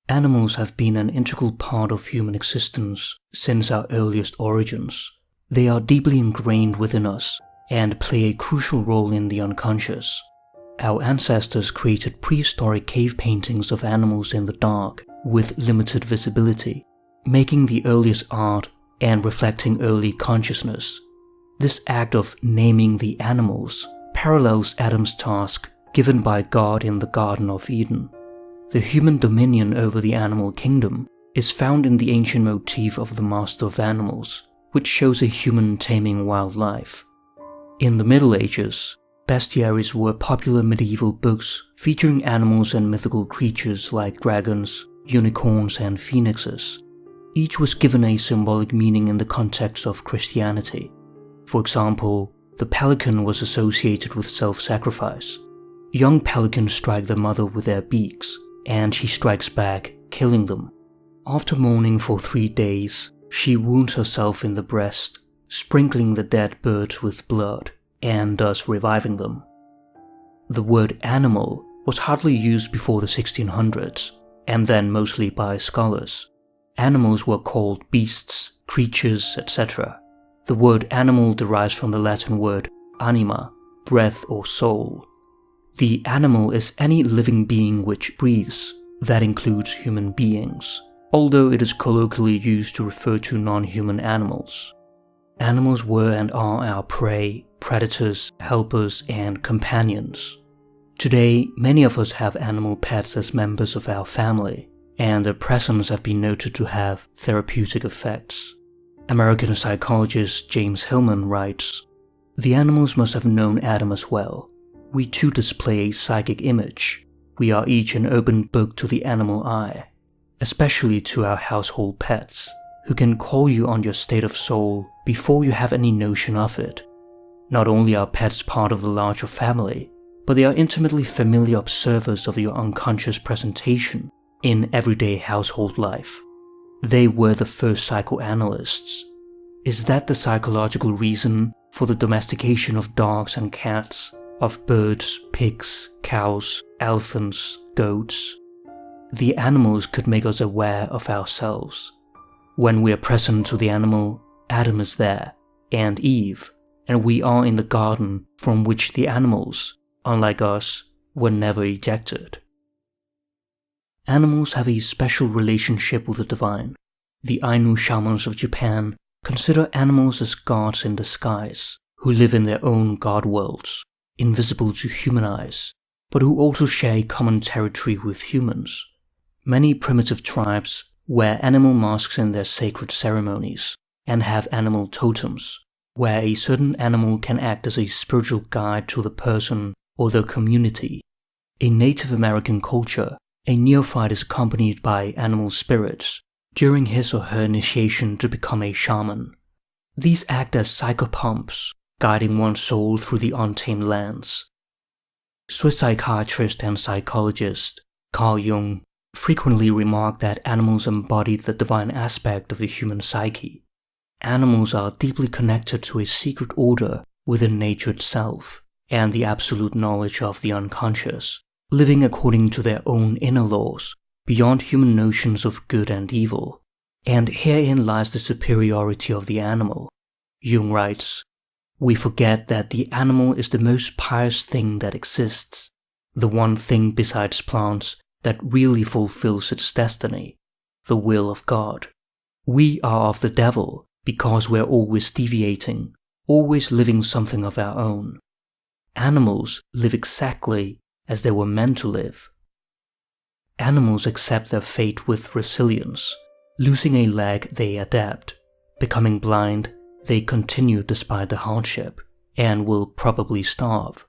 Animals have been an integral part of human existence since our earliest origins. They are deeply ingrained within us and play a crucial role in the unconscious. Our ancestors created prehistoric cave paintings of animals in the dark with limited visibility, making the earliest art and reflecting early consciousness. This act of naming the animals parallels Adam's task given by God in the Garden of Eden. The human dominion over the animal kingdom is found in the ancient motif of the master of animals, which shows a human taming wildlife. In the Middle Ages, bestiaries were popular medieval books featuring animals and mythical creatures like dragons, unicorns, and phoenixes. Each was given a symbolic meaning in the context of Christianity. For example, the pelican was associated with self-sacrifice. Young pelicans strike their mother with their beaks, and she strikes back, killing them. After mourning for 3 days, she wounds herself in the breast, sprinkling the dead birds with blood, and thus reviving them. The word animal was hardly used before the 1600s, and then mostly by scholars. Animals were called beasts, creatures, etc. The word animal derives from the Latin word anima, breath or soul. The animal is any living being which breathes. That includes human beings, although it is colloquially used to refer to non-human animals. Animals were and are our prey, predators, helpers, and companions. Today, many of us have animal pets as members of our family, and their presence have been noted to have therapeutic effects. American psychologist James Hillman writes, "The animals must have known Adam as well. We too display a psychic image. We are each an open book to the animal eye, especially to our household pets, who can call you on your state of soul before you have any notion of it. Not only are pets part of the larger family, but they are intimately familiar observers of your unconscious presentation in everyday household life. They were the first psychoanalysts. Is that the psychological reason for the domestication of dogs and cats, of birds, pigs, cows, elephants, goats? The animals could make us aware of ourselves. When we are present to the animal, Adam is there, and Eve, and we are in the garden from which the animals, unlike us, were never ejected." Animals have a special relationship with the divine. The Ainu shamans of Japan consider animals as gods in disguise, who live in their own god worlds, invisible to human eyes, but who also share a common territory with humans. Many primitive tribes wear animal masks in their sacred ceremonies, and have animal totems, where a certain animal can act as a spiritual guide to the person or the community. In Native American culture, a neophyte is accompanied by animal spirits during his or her initiation to become a shaman. These act as psychopumps, guiding one's soul through the untamed lands. Swiss psychiatrist and psychologist Carl Jung frequently remarked that animals embodied the divine aspect of the human psyche. Animals are deeply connected to a secret order within nature itself, and the absolute knowledge of the unconscious, living according to their own inner laws, beyond human notions of good and evil. And herein lies the superiority of the animal. Jung writes, "We forget that the animal is the most pious thing that exists, the one thing besides plants that really fulfills its destiny, the will of God. We are of the devil because we're always deviating, always living something of our own. Animals live exactly as they were meant to live. Animals accept their fate with resilience. Losing a leg, they adapt. Becoming blind, they continue despite the hardship, and will probably starve.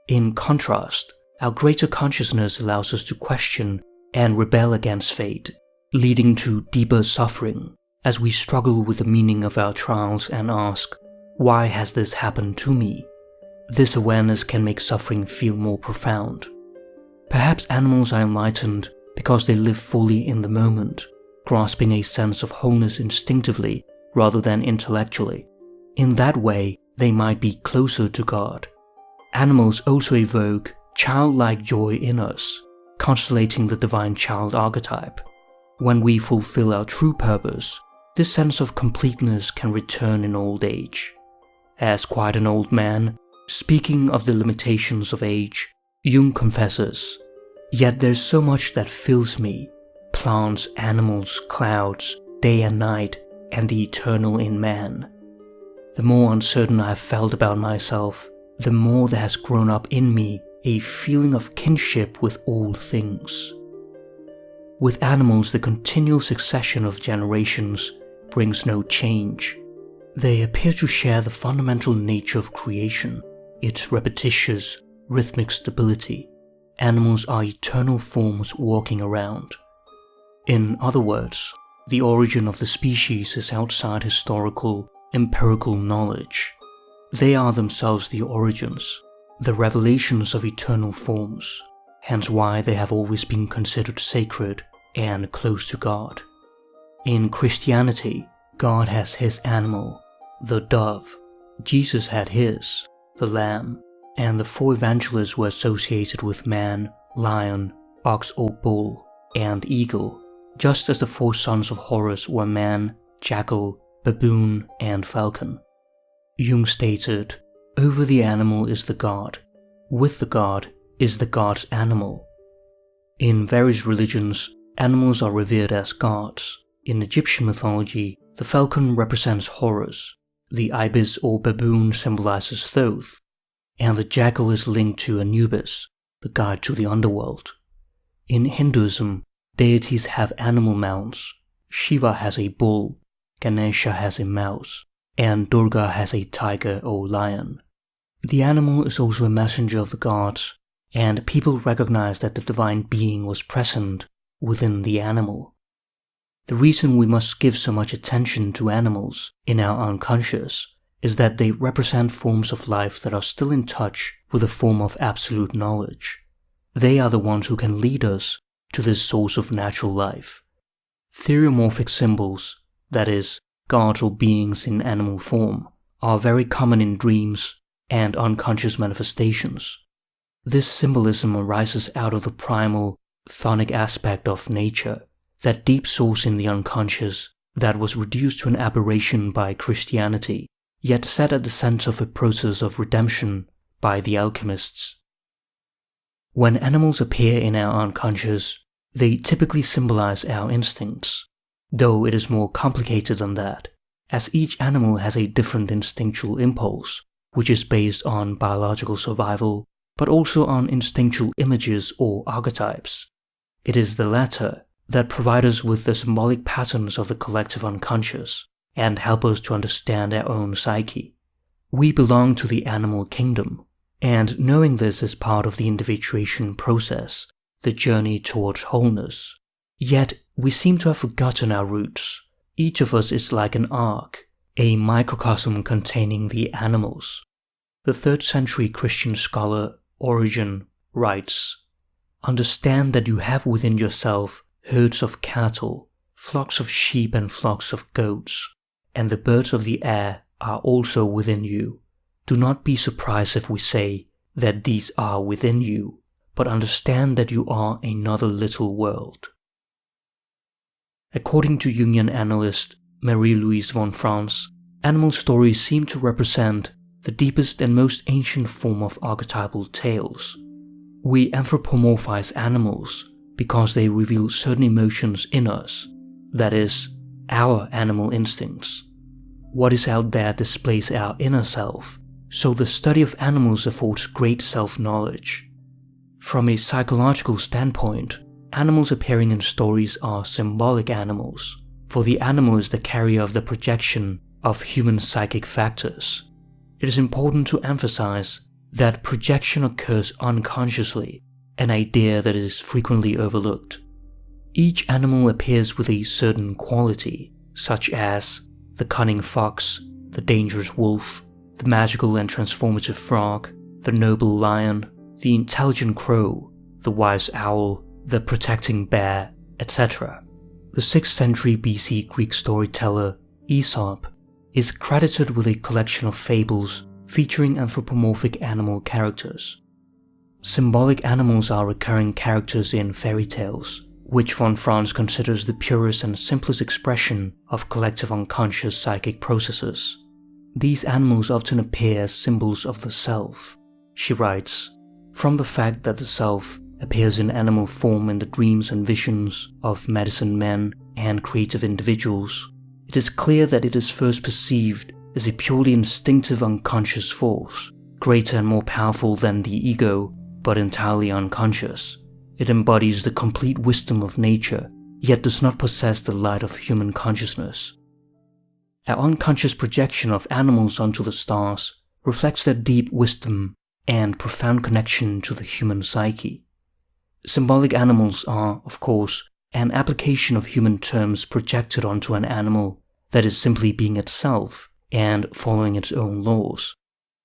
In contrast, our greater consciousness allows us to question and rebel against fate, leading to deeper suffering as we struggle with the meaning of our trials and ask, why has this happened to me? This awareness can make suffering feel more profound. Perhaps animals are enlightened because they live fully in the moment, grasping a sense of wholeness instinctively rather than intellectually. In that way, they might be closer to God. Animals also evoke childlike joy in us, constellating the divine child archetype. When we fulfill our true purpose, this sense of completeness can return in old age. As quite an old man, speaking of the limitations of age, Jung confesses, "Yet there's so much that fills me, plants, animals, clouds, day and night, and the eternal in man. The more uncertain I have felt about myself, the more there has grown up in me a feeling of kinship with all things." With animals, the continual succession of generations brings no change. They appear to share the fundamental nature of creation, its repetitious, rhythmic stability. Animals are eternal forms walking around. In other words, the origin of the species is outside historical, empirical knowledge. They are themselves the origins, the revelations of eternal forms, hence why they have always been considered sacred and close to God. In Christianity, God has his animal, the dove. Jesus had his, the lamb, and the four evangelists were associated with man, lion, ox or bull, and eagle, just as the four sons of Horus were man, jackal, baboon, and falcon. Jung stated, "Over the animal is the god, with the god is the god's animal." In various religions, animals are revered as gods. In Egyptian mythology, the falcon represents Horus, the ibis or baboon symbolizes Thoth, and the jackal is linked to Anubis, the guide to the underworld. In Hinduism, deities have animal mounts. Shiva has a bull, Ganesha has a mouse, and Durga has a tiger or lion. The animal is also a messenger of the gods, and people recognize that the divine being was present within the animal. The reason we must give so much attention to animals in our unconscious is that they represent forms of life that are still in touch with a form of absolute knowledge. They are the ones who can lead us to this source of natural life. Theriomorphic symbols, that is, gods or beings in animal form, are very common in dreams and unconscious manifestations. This symbolism arises out of the primal, chthonic aspect of nature, that deep source in the unconscious that was reduced to an aberration by Christianity, yet set at the center of a process of redemption by the alchemists. When animals appear in our unconscious, they typically symbolize our instincts, though it is more complicated than that, as each animal has a different instinctual impulse, which is based on biological survival, but also on instinctual images or archetypes. It is the latter that provide us with the symbolic patterns of the collective unconscious and help us to understand our own psyche. We belong to the animal kingdom, and knowing this is part of the individuation process, the journey towards wholeness. Yet, we seem to have forgotten our roots. Each of us is like an ark, a microcosm containing the animals. The 3rd century Christian scholar Origen writes, "Understand that you have within yourself herds of cattle, flocks of sheep and flocks of goats, and the birds of the air are also within you. Do not be surprised if we say that these are within you, but understand that you are another little world." According to Jungian analyst Marie-Louise von Franz, animal stories seem to represent the deepest and most ancient form of archetypal tales. We anthropomorphize animals because they reveal certain emotions in us, that is, our animal instincts. What is out there displays our inner self, so the study of animals affords great self-knowledge. From a psychological standpoint, animals appearing in stories are symbolic animals, for the animal is the carrier of the projection of human psychic factors. It is important to emphasize that projection occurs unconsciously, an idea that is frequently overlooked. Each animal appears with a certain quality, such as the cunning fox, the dangerous wolf, the magical and transformative frog, the noble lion, the intelligent crow, the wise owl, the protecting bear, etc. The 6th century BC Greek storyteller Aesop is credited with a collection of fables featuring anthropomorphic animal characters. Symbolic animals are recurring characters in fairy tales, which von Franz considers the purest and simplest expression of collective unconscious psychic processes. These animals often appear as symbols of the self. She writes, "From the fact that the self appears in animal form in the dreams and visions of medicine men and creative individuals, it is clear that it is first perceived as a purely instinctive unconscious force, greater and more powerful than the ego, but entirely unconscious. It embodies the complete wisdom of nature, yet does not possess the light of human consciousness. Our unconscious projection of animals onto the stars reflects their deep wisdom and profound connection to the human psyche. Symbolic animals are, of course, an application of human terms projected onto an animal that is simply being itself and following its own laws.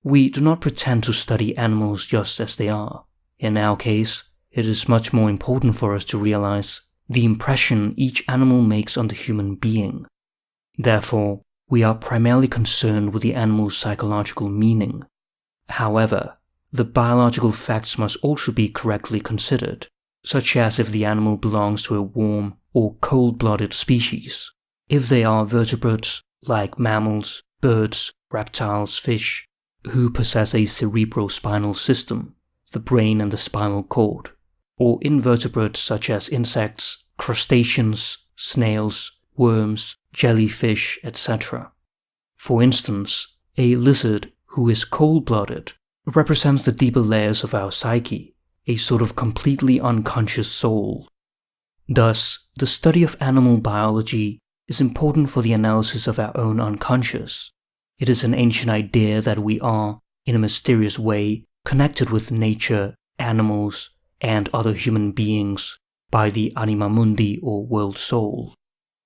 We do not pretend to study animals just as they are. In our case, it is much more important for us to realize the impression each animal makes on the human being. Therefore, we are primarily concerned with the animal's psychological meaning. However, the biological facts must also be correctly considered, such as if the animal belongs to a warm or cold-blooded species, if they are vertebrates like mammals, birds, reptiles, fish, who possess a cerebrospinal system, the brain and the spinal cord, or invertebrates such as insects, crustaceans, snails, worms, jellyfish, etc. For instance, a lizard who is cold-blooded represents the deeper layers of our psyche, a sort of completely unconscious soul. Thus, the study of animal biology is important for the analysis of our own unconscious. It is an ancient idea that we are, in a mysterious way, connected with nature, animals, and other human beings by the anima mundi or world soul.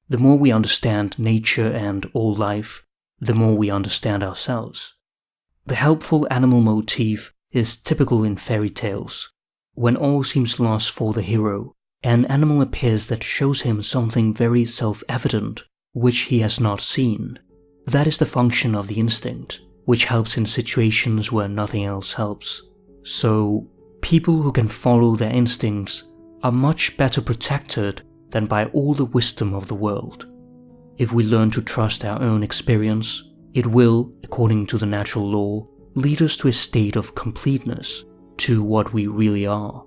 The more we understand nature and all life, the more we understand ourselves. The helpful animal motif is typical in fairy tales. When all seems lost for the hero, an animal appears that shows him something very self-evident which he has not seen. That is the function of the instinct, which helps in situations where nothing else helps. So, people who can follow their instincts are much better protected than by all the wisdom of the world. If we learn to trust our own experience, it will, according to the natural law, lead us to a state of completeness, to what we really are.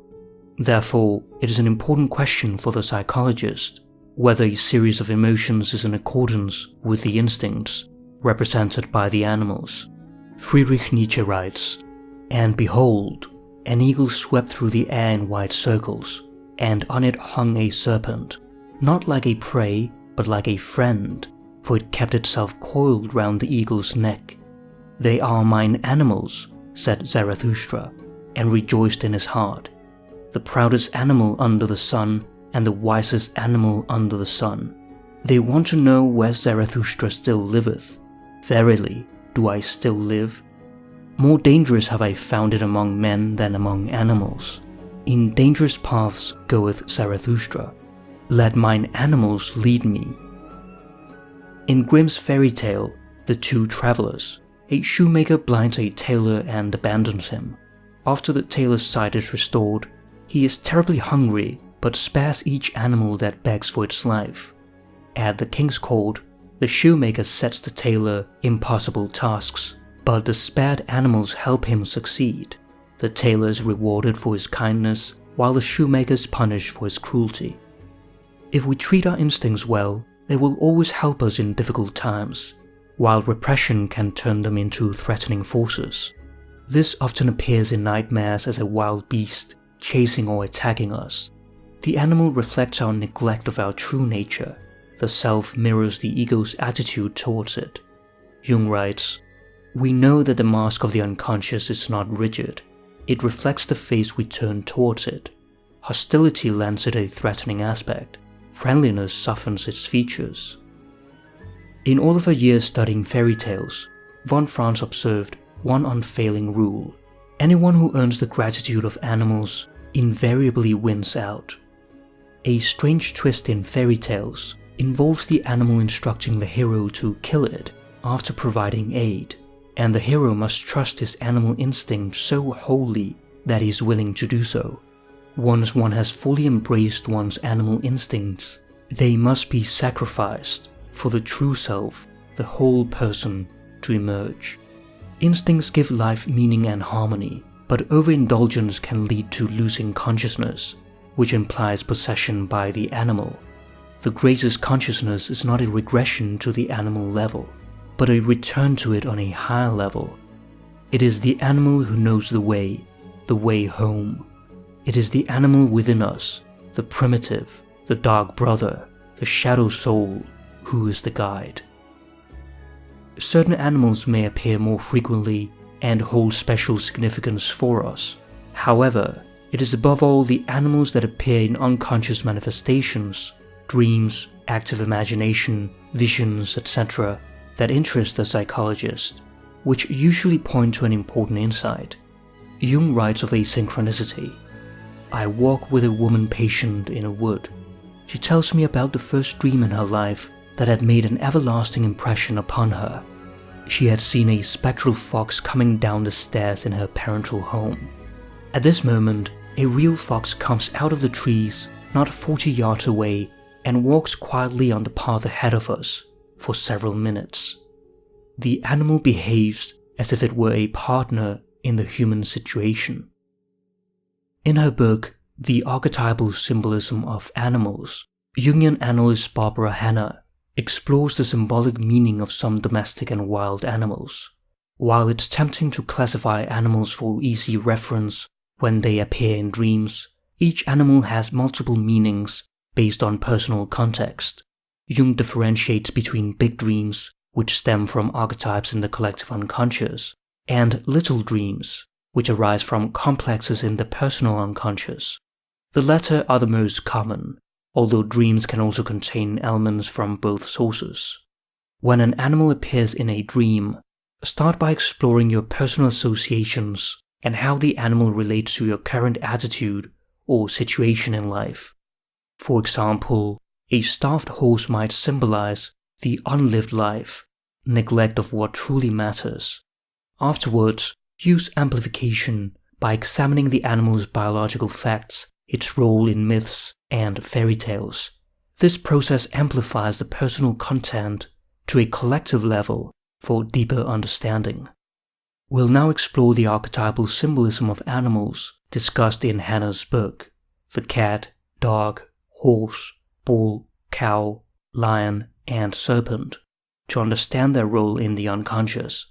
Therefore, it is an important question for the psychologist whether a series of emotions is in accordance with the instincts represented by the animals. Friedrich Nietzsche writes, "And behold, an eagle swept through the air in wide circles, and on it hung a serpent, not like a prey, but like a friend, for it kept itself coiled round the eagle's neck. They are mine animals, said Zarathustra, and rejoiced in his heart. The proudest animal under the sun, and the wisest animal under the sun. They want to know where Zarathustra still liveth. Verily, do I still live? More dangerous have I found it among men than among animals. In dangerous paths goeth Zarathustra. Let mine animals lead me." In Grimm's fairy tale, The Two Travelers, a shoemaker blinds a tailor and abandons him. After the tailor's sight is restored, he is terribly hungry but spares each animal that begs for its life. At the king's court, the shoemaker sets the tailor impossible tasks, but the spared animals help him succeed. The tailor is rewarded for his kindness, while the shoemaker is punished for his cruelty. If we treat our instincts well, they will always help us in difficult times, while repression can turn them into threatening forces. This often appears in nightmares as a wild beast chasing or attacking us. The animal reflects our neglect of our true nature. The self mirrors the ego's attitude towards it. Jung writes, "We know that the mask of the unconscious is not rigid. It reflects the face we turn towards it. Hostility lends it a threatening aspect. Friendliness softens its features." In all of her years studying fairy tales, von Franz observed one unfailing rule. Anyone who earns the gratitude of animals invariably wins out. A strange twist in fairy tales involves the animal instructing the hero to kill it after providing aid, and the hero must trust his animal instinct so wholly that he is willing to do so. Once one has fully embraced one's animal instincts, they must be sacrificed for the true self, the whole person, to emerge. Instincts give life meaning and harmony, but overindulgence can lead to losing consciousness, which implies possession by the animal. The greatest consciousness is not a regression to the animal level, but a return to it on a higher level. It is the animal who knows the way home. It is the animal within us, the primitive, the dark brother, the shadow soul, who is the guide. Certain animals may appear more frequently and hold special significance for us. However, it is above all the animals that appear in unconscious manifestations, dreams, active imagination, visions, etc., that interest the psychologist, which usually point to an important insight. Jung writes of a synchronicity. I walk with a woman patient in a wood. She tells me about the first dream in her life that had made an everlasting impression upon her. She had seen a spectral fox coming down the stairs in her parental home. At this moment, a real fox comes out of the trees not 40 yards away and walks quietly on the path ahead of us for several minutes. The animal behaves as if it were a partner in the human situation. In her book, The Archetypal Symbolism of Animals, Jungian analyst Barbara Hanna explores the symbolic meaning of some domestic and wild animals. While it's tempting to classify animals for easy reference when they appear in dreams, each animal has multiple meanings based on personal context. Jung differentiates between big dreams, which stem from archetypes in the collective unconscious, and little dreams, which arise from complexes in the personal unconscious. The latter are the most common, although dreams can also contain elements from both sources. When an animal appears in a dream, start by exploring your personal associations and how the animal relates to your current attitude or situation in life. For example, a starved horse might symbolize the unlived life, neglect of what truly matters. Afterwards, use amplification by examining the animal's biological facts, its role in myths and fairy tales. This process amplifies the personal content to a collective level for deeper understanding. We'll now explore the archetypal symbolism of animals discussed in Hanna's book: the cat, dog, horse, bull, cow, lion, and serpent, to understand their role in the unconscious.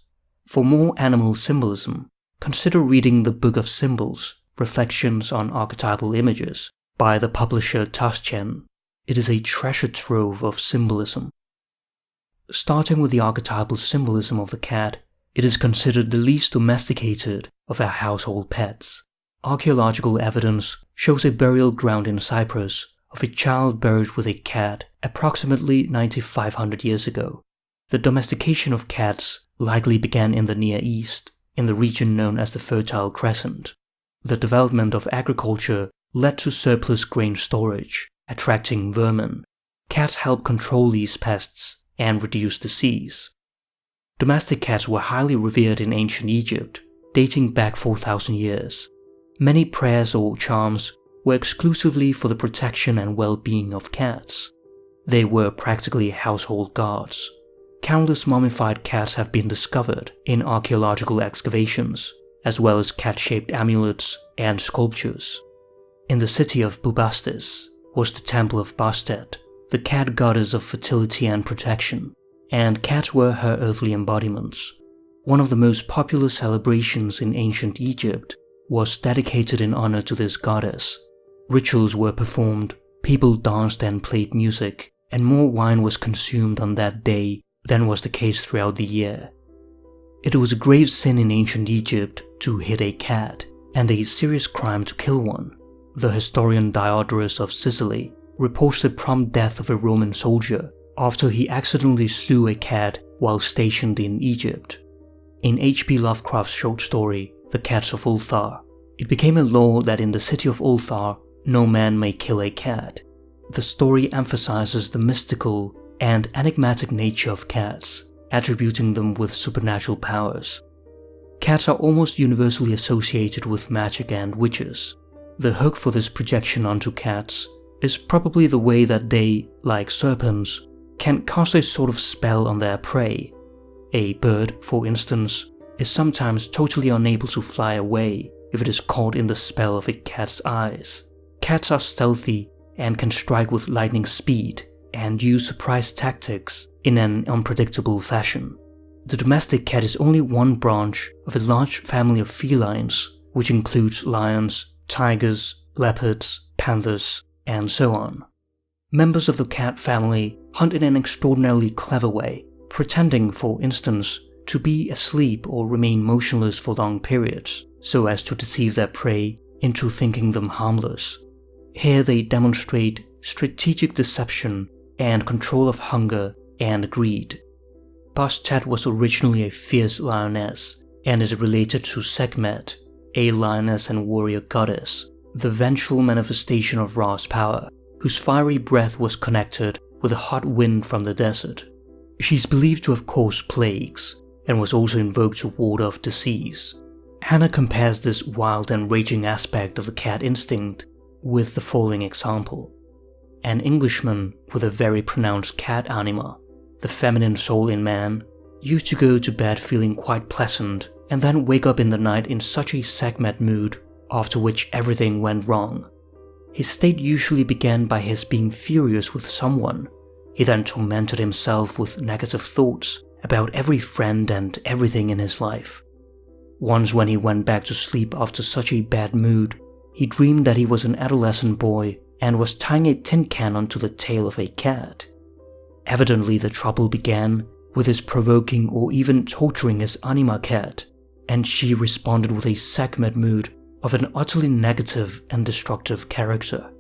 For more animal symbolism, consider reading the Book of Symbols, Reflections on Archetypal Images, by the publisher Taschen. It is a treasure trove of symbolism. Starting with the archetypal symbolism of the cat, it is considered the least domesticated of our household pets. Archaeological evidence shows a burial ground in Cyprus of a child buried with a cat approximately 9,500 years ago. The domestication of cats likely began in the Near East, in the region known as the Fertile Crescent. The development of agriculture led to surplus grain storage, attracting vermin. Cats help control these pests and reduce disease. Domestic cats were highly revered in ancient Egypt, dating back 4,000 years. Many prayers or charms were exclusively for the protection and well-being of cats. They were practically household gods. Countless mummified cats have been discovered in archaeological excavations, as well as cat-shaped amulets and sculptures. In the city of Bubastis was the Temple of Bastet, the cat goddess of fertility and protection, and cats were her earthly embodiments. One of the most popular celebrations in ancient Egypt was dedicated in honor to this goddess. Rituals were performed, people danced and played music, and more wine was consumed on that day than was the case throughout the year. It was a grave sin in ancient Egypt to hit a cat, and a serious crime to kill one. The historian Diodorus of Sicily reports the prompt death of a Roman soldier after he accidentally slew a cat while stationed in Egypt. In H.P. Lovecraft's short story, The Cats of Ulthar, it became a law that in the city of Ulthar, no man may kill a cat. The story emphasizes the mystical and enigmatic nature of cats, attributing them with supernatural powers. Cats are almost universally associated with magic and witches. The hook for this projection onto cats is probably the way that they, like serpents, can cast a sort of spell on their prey. A bird, for instance, is sometimes totally unable to fly away if it is caught in the spell of a cat's eyes. Cats are stealthy and can strike with lightning speed and use surprise tactics in an unpredictable fashion. The domestic cat is only one branch of a large family of felines, which includes lions, tigers, leopards, panthers, and so on. Members of the cat family hunt in an extraordinarily clever way, pretending, for instance, to be asleep or remain motionless for long periods, so as to deceive their prey into thinking them harmless. Here they demonstrate strategic deception and control of hunger and greed. Bastet was originally a fierce lioness and is related to Sekhmet, a lioness and warrior goddess, the vengeful manifestation of Ra's power, whose fiery breath was connected with a hot wind from the desert. She is believed to have caused plagues and was also invoked to ward off disease. Hannah compares this wild and raging aspect of the cat instinct with the following example. An Englishman with a very pronounced cat anima, the feminine soul in man, used to go to bed feeling quite pleasant and then wake up in the night in such a Sekhmet mood, after which everything went wrong. His state usually began by his being furious with someone. He then tormented himself with negative thoughts about every friend and everything in his life. Once when he went back to sleep after such a bad mood, he dreamed that he was an adolescent boy and was tying a tin can onto the tail of a cat. Evidently the trouble began with his provoking or even torturing his anima cat, and she responded with a Sekhmet mood of an utterly negative and destructive character.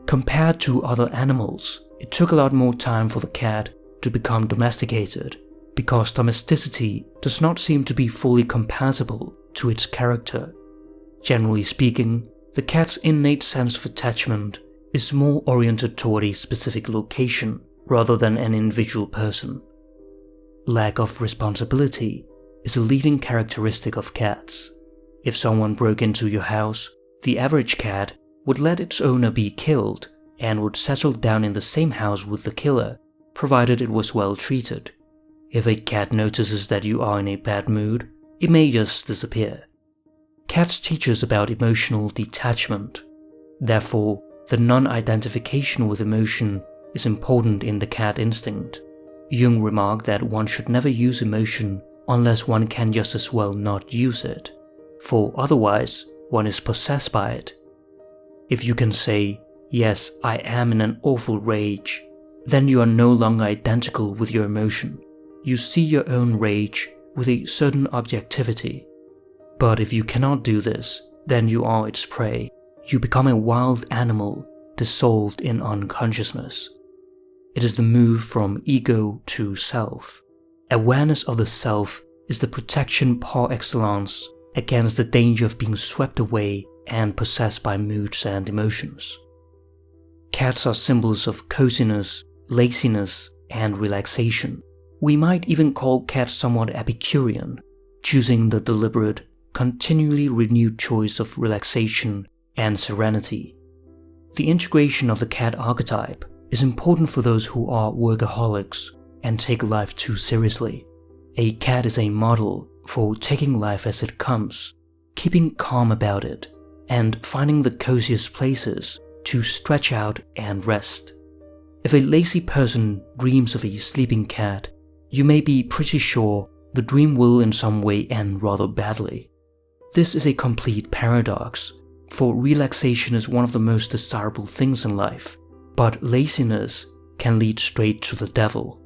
Compared to other animals, it took a lot more time for the cat to become domesticated, because domesticity does not seem to be fully compatible to its character. Generally speaking, the cat's innate sense of attachment is more oriented toward a specific location rather than an individual person. Lack of responsibility is a leading characteristic of cats. If someone broke into your house, the average cat would let its owner be killed and would settle down in the same house with the killer, provided it was well treated. If a cat notices that you are in a bad mood, it may just disappear. Cats teach us about emotional detachment. Therefore, the non-identification with emotion is important in the cat instinct. Jung remarked that one should never use emotion unless one can just as well not use it, for otherwise one is possessed by it. If you can say, "Yes, I am in an awful rage," then you are no longer identical with your emotion. You see your own rage with a certain objectivity. But if you cannot do this, then you are its prey. You become a wild animal dissolved in unconsciousness. It is the move from ego to self. Awareness of the self is the protection par excellence against the danger of being swept away and possessed by moods and emotions. Cats are symbols of coziness, laziness, and relaxation. We might even call cats somewhat Epicurean, choosing the deliberate, continually renewed choice of relaxation and serenity. The integration of the cat archetype is important for those who are workaholics and take life too seriously. A cat is a model for taking life as it comes, keeping calm about it, and finding the coziest places to stretch out and rest. If a lazy person dreams of a sleeping cat, you may be pretty sure the dream will in some way end rather badly. This is a complete paradox, for relaxation is one of the most desirable things in life, but laziness can lead straight to the devil.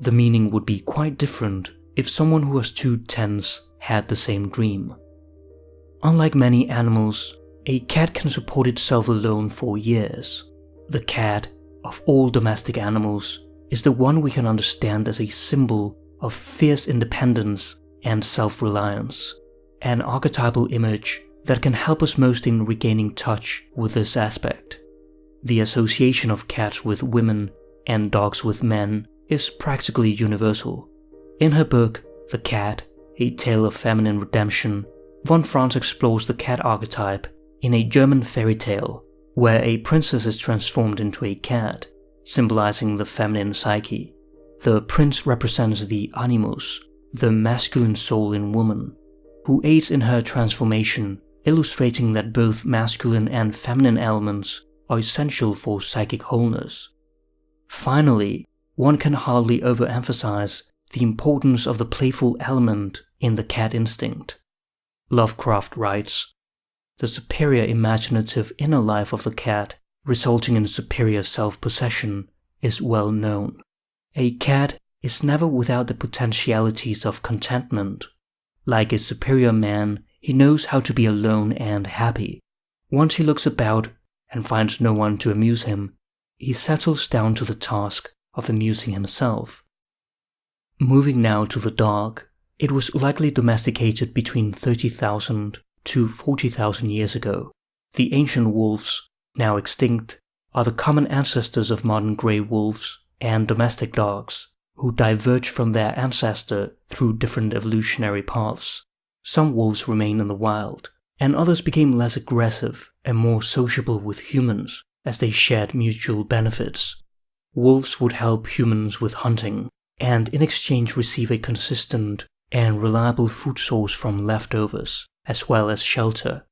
The meaning would be quite different if someone who was too tense had the same dream. Unlike many animals, a cat can support itself alone for years. The cat, of all domestic animals, is the one we can understand as a symbol of fierce independence and self-reliance, an archetypal image that can help us most in regaining touch with this aspect. The association of cats with women and dogs with men is practically universal. In her book, The Cat, A Tale of Feminine Redemption, Von Franz explores the cat archetype In a German fairy tale, where a princess is transformed into a cat, symbolizing the feminine psyche, the prince represents the animus, the masculine soul in woman, who aids in her transformation, illustrating that both masculine and feminine elements are essential for psychic wholeness. Finally, one can hardly overemphasize the importance of the playful element in the cat instinct. Lovecraft writes, "The superior imaginative inner life of the cat, resulting in superior self-possession, is well known. A cat is never without the potentialities of contentment. Like a superior man, he knows how to be alone and happy. Once he looks about and finds no one to amuse him, he settles down to the task of amusing himself." Moving now to the dog, it was likely domesticated between 30,000 to 40,000 years ago. The ancient wolves, now extinct, are the common ancestors of modern grey wolves and domestic dogs, who diverge from their ancestor through different evolutionary paths. Some wolves remain in the wild, and others became less aggressive and more sociable with humans as they shared mutual benefits. Wolves would help humans with hunting, and in exchange receive a consistent and reliable food source from leftovers, as well as shelter.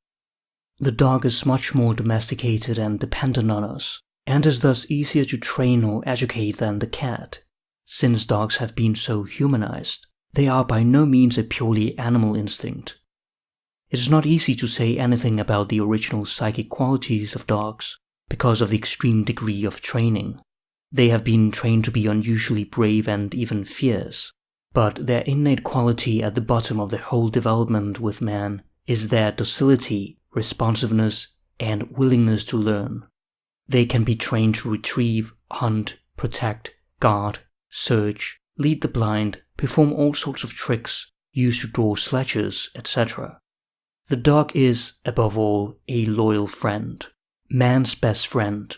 The dog is much more domesticated and dependent on us, and is thus easier to train or educate than the cat. Since dogs have been so humanized, they are by no means a purely animal instinct. It is not easy to say anything about the original psychic qualities of dogs because of the extreme degree of training. They have been trained to be unusually brave and even fierce, but their innate quality at the bottom of their whole development with man is their docility, responsiveness, and willingness to learn. They can be trained to retrieve, hunt, protect, guard, search, lead the blind, perform all sorts of tricks, use to draw sledges, etc. The dog is, above all, a loyal friend, man's best friend.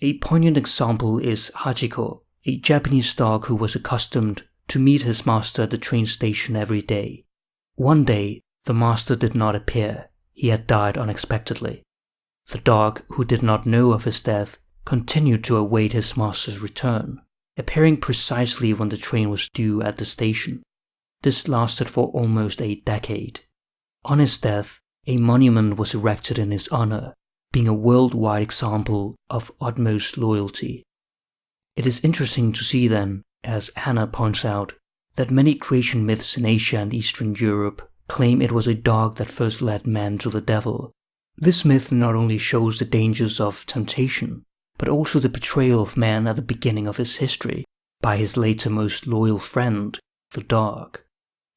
A poignant example is Hachiko, a Japanese dog who was accustomed to meet his master at the train station every day. One day, the master did not appear. He had died unexpectedly. The dog, who did not know of his death, continued to await his master's return, appearing precisely when the train was due at the station. This lasted for almost a decade. On his death, a monument was erected in his honor, being a worldwide example of utmost loyalty. It is interesting to see then, as Hannah points out, that many creation myths in Asia and Eastern Europe claim it was a dog that first led man to the devil. This myth not only shows the dangers of temptation, but also the betrayal of man at the beginning of his history by his later most loyal friend, the dog.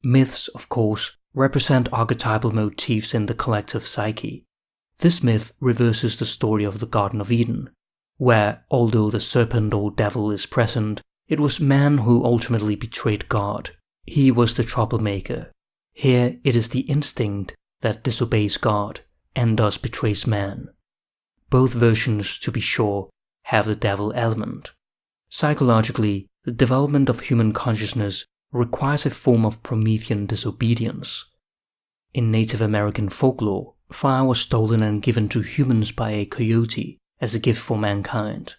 Myths, of course, represent archetypal motifs in the collective psyche. This myth reverses the story of the Garden of Eden, where, although the serpent or devil is present, it was man who ultimately betrayed God. He was the troublemaker. Here it is the instinct that disobeys God and thus betrays man. Both versions, to be sure, have the devil element. Psychologically, the development of human consciousness requires a form of Promethean disobedience. In Native American folklore, fire was stolen and given to humans by a coyote as a gift for mankind.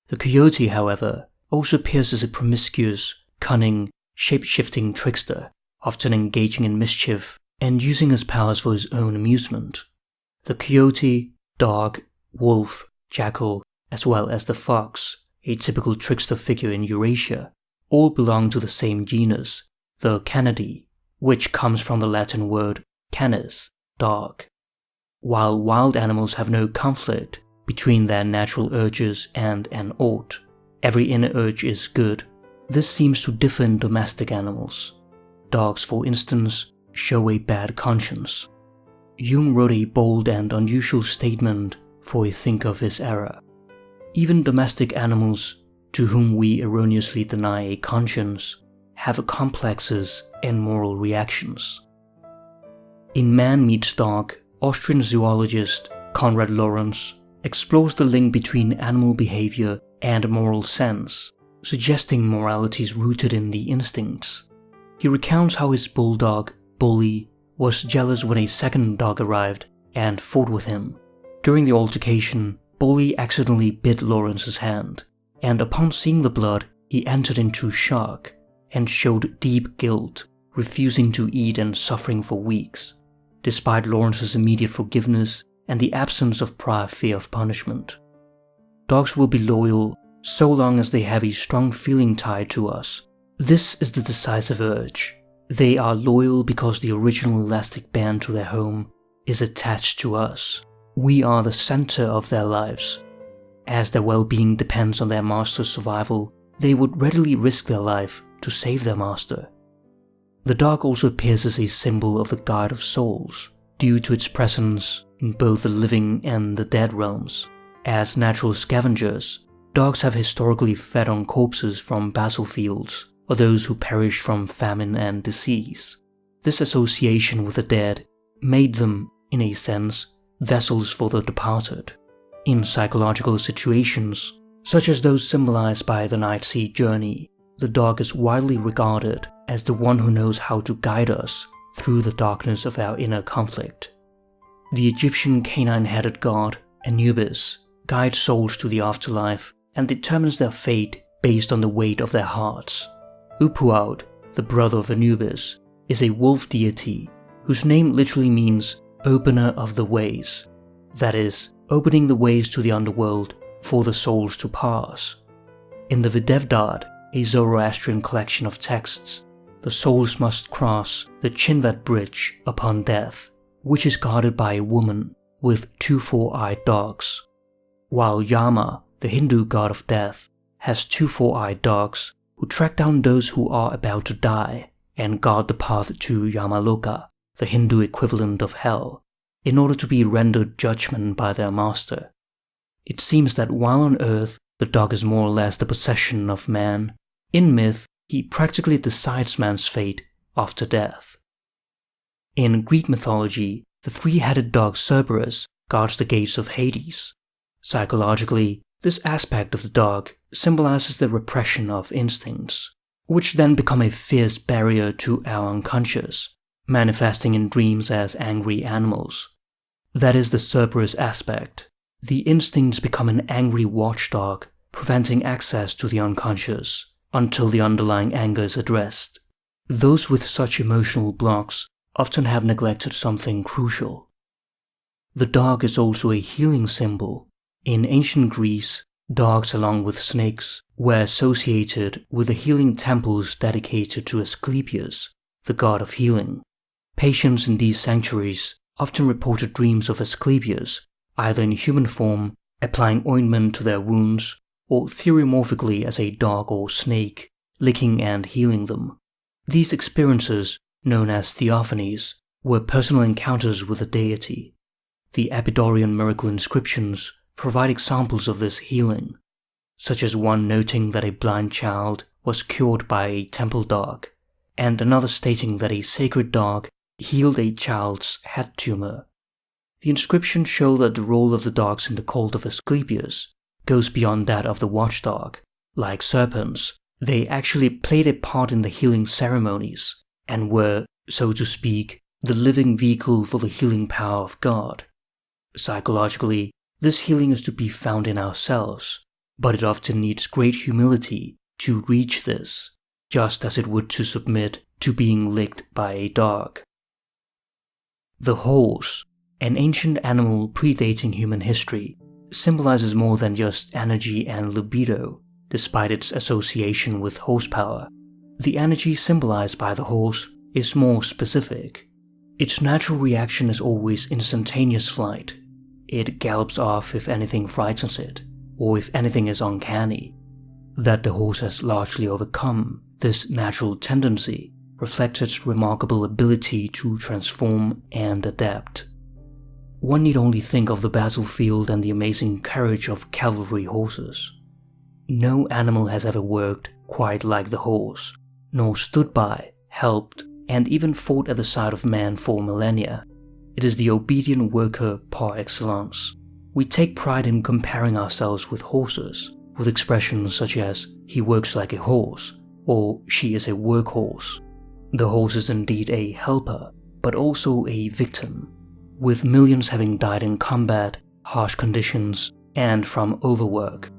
The coyote, however, also appears as a promiscuous, cunning, shape-shifting trickster, often engaging in mischief and using his powers for his own amusement. The coyote, dog, wolf, jackal, as well as the fox, a typical trickster figure in Eurasia, all belong to the same genus, the Canidae, which comes from the Latin word canis, dog. While wild animals have no conflict between their natural urges and an ought, every inner urge is good, this seems to differ in domestic animals. Dogs, for instance, show a bad conscience. Jung wrote a bold and unusual statement for a thinker of his era. Even domestic animals, to whom we erroneously deny a conscience, have complexes and moral reactions. In Man Meets Dog, Austrian zoologist Konrad Lorenz explores the link between animal behavior and moral sense, suggesting morality is rooted in the instincts. He recounts how his bulldog, Bully, was jealous when a second dog arrived and fought with him, During the altercation, Bolli accidentally bit Lawrence's hand, and upon seeing the blood, he entered into shock and showed deep guilt, refusing to eat and suffering for weeks, despite Lawrence's immediate forgiveness and the absence of prior fear of punishment. Dogs will be loyal so long as they have a strong feeling tied to us. This is the decisive urge. They are loyal because the original elastic band to their home is attached to us. We are the center of their lives. As their well-being depends on their master's survival, they would readily risk their life to save their master. The dog also appears as a symbol of the guide of souls, due to its presence in both the living and the dead realms. As natural scavengers, dogs have historically fed on corpses from battlefields or those who perish from famine and disease. This association with the dead made them, in a sense, vessels for the departed. In psychological situations, such as those symbolized by the Night Sea journey, the dog is widely regarded as the one who knows how to guide us through the darkness of our inner conflict. The Egyptian canine-headed god, Anubis, guides souls to the afterlife and determines their fate based on the weight of their hearts. Upuaut, the brother of Anubis, is a wolf deity whose name literally means opener of the ways, that is, opening the ways to the underworld for the souls to pass. In the Videvdad, a Zoroastrian collection of texts, the souls must cross the Chinvat Bridge upon death, which is guarded by a woman with 2 four-eyed dogs, while Yama, the Hindu god of death, has 2 four-eyed dogs who track down those who are about to die and guard the path to Yamaloka, the Hindu equivalent of hell, in order to be rendered judgment by their master. It seems that while on earth the dog is more or less the possession of man, in myth he practically decides man's fate after death. In Greek mythology, the 3-headed dog Cerberus guards the gates of Hades. Psychologically, this aspect of the dog symbolizes the repression of instincts, which then become a fierce barrier to our unconscious, manifesting in dreams as angry animals. That is the Cerberus aspect. The instincts become an angry watchdog, preventing access to the unconscious until the underlying anger is addressed. Those with such emotional blocks often have neglected something crucial. The dog is also a healing symbol. In ancient Greece, dogs along with snakes were associated with the healing temples dedicated to Asclepius, the god of healing. Patients in these sanctuaries often reported dreams of Asclepius, either in human form, applying ointment to their wounds, or theuromorphically as a dog or snake, licking and healing them. These experiences, known as theophanies, were personal encounters with the deity. The Epidaurian miracle inscriptions provide examples of this healing, such as one noting that a blind child was cured by a temple dog, and another stating that a sacred dog healed a child's head tumor. The inscriptions show that the role of the dogs in the cult of Asclepius goes beyond that of the watchdog. Like serpents, they actually played a part in the healing ceremonies, and were, so to speak, the living vehicle for the healing power of God. Psychologically, this healing is to be found in ourselves, but it often needs great humility to reach this, just as it would to submit to being licked by a dog. The horse, an ancient animal predating human history, symbolizes more than just energy and libido, despite its association with horsepower. The energy symbolized by the horse is more specific. Its natural reaction is always instantaneous flight. It gallops off if anything frightens it, or if anything is uncanny. That the horse has largely overcome this natural tendency reflects its remarkable ability to transform and adapt. One need only think of the battlefield and the amazing courage of cavalry horses. No animal has ever worked quite like the horse, nor stood by, helped, and even fought at the side of man for millennia. It is the obedient worker par excellence. We take pride in comparing ourselves with horses, with expressions such as, "he works like a horse," or "she is a workhorse." The horse is indeed a helper, but also a victim. With millions having died in combat, harsh conditions, and from overwork.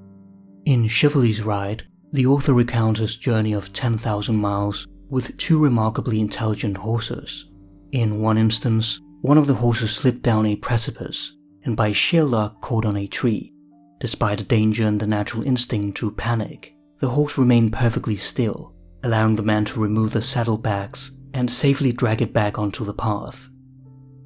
In Chivalry's Ride, the author recounts his journey of 10,000 miles with 2 remarkably intelligent horses. In one instance, one of the horses slipped down a precipice and by sheer luck caught on a tree. Despite the danger and the natural instinct to panic, the horse remained perfectly still, allowing the man to remove the saddlebags and safely drag it back onto the path.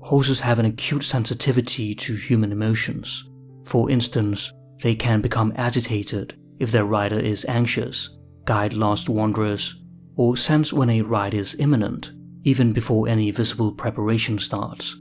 Horses have an acute sensitivity to human emotions. For instance, they can become agitated if their rider is anxious, guide lost wanderers, or sense when a ride is imminent, even before any visible preparation starts.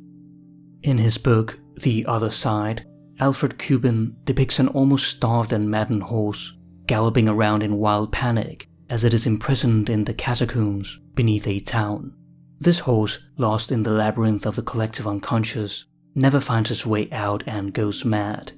In his book, The Other Side, Alfred Cuban depicts an almost starved and maddened horse galloping around in wild panic as it is imprisoned in the catacombs beneath a town. This horse, lost in the labyrinth of the collective unconscious, never finds its way out and goes mad.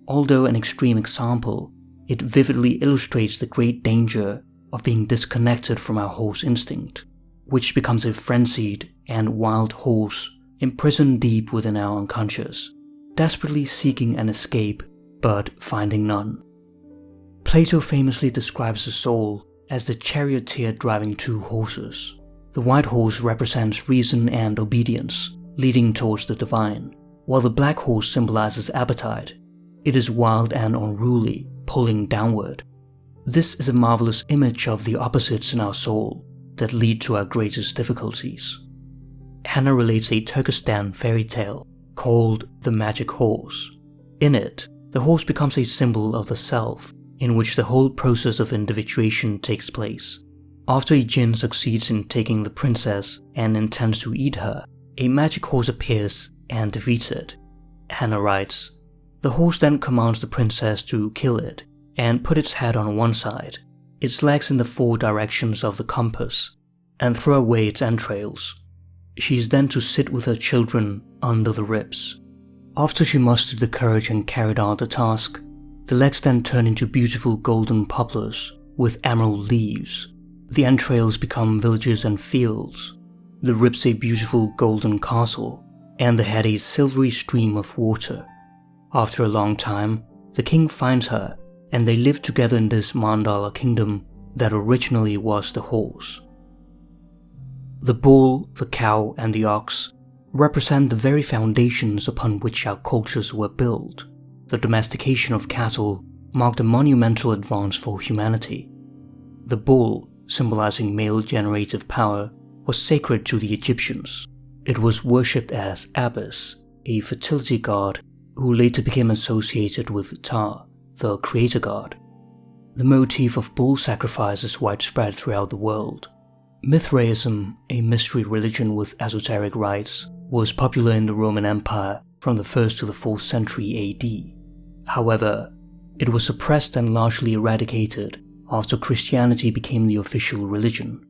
Although an extreme example, it vividly illustrates the great danger of being disconnected from our horse instinct, which becomes a frenzied and wild horse imprisoned deep within our unconscious, desperately seeking an escape but finding none. Plato famously describes the soul as the charioteer driving 2 horses. The white horse represents reason and obedience, leading towards the divine, while the black horse symbolizes appetite. It is wild and unruly, pulling downward. This is a marvelous image of the opposites in our soul that lead to our greatest difficulties. Hannah relates a Turkestan fairy tale called The Magic Horse. In it, the horse becomes a symbol of the self, in which the whole process of individuation takes place. After a jinn succeeds in taking the princess and intends to eat her, a magic horse appears and defeats it. Hannah writes, "The horse then commands the princess to kill it and put its head on one side, its legs in the 4 directions of the compass, and throw away its entrails. She is then to sit with her children under the ribs. After she mustered the courage and carried out the task, the legs then turn into beautiful golden poplars with emerald leaves. The entrails become villages and fields, the ribs a beautiful golden castle, and the head a silvery stream of water. After a long time, the king finds her, and they live together in this Mandala kingdom that originally was the horse." The bull, the cow, and the ox represent the very foundations upon which our cultures were built. The domestication of cattle marked a monumental advance for humanity. The bull, symbolizing male generative power, was sacred to the Egyptians. It was worshipped as Apis, a fertility god who later became associated with Ptah, the creator god. The motif of bull sacrifice is widespread throughout the world. Mithraism, a mystery religion with esoteric rites, was popular in the Roman Empire from the 1st to the 4th century AD. However, it was suppressed and largely eradicated after Christianity became the official religion.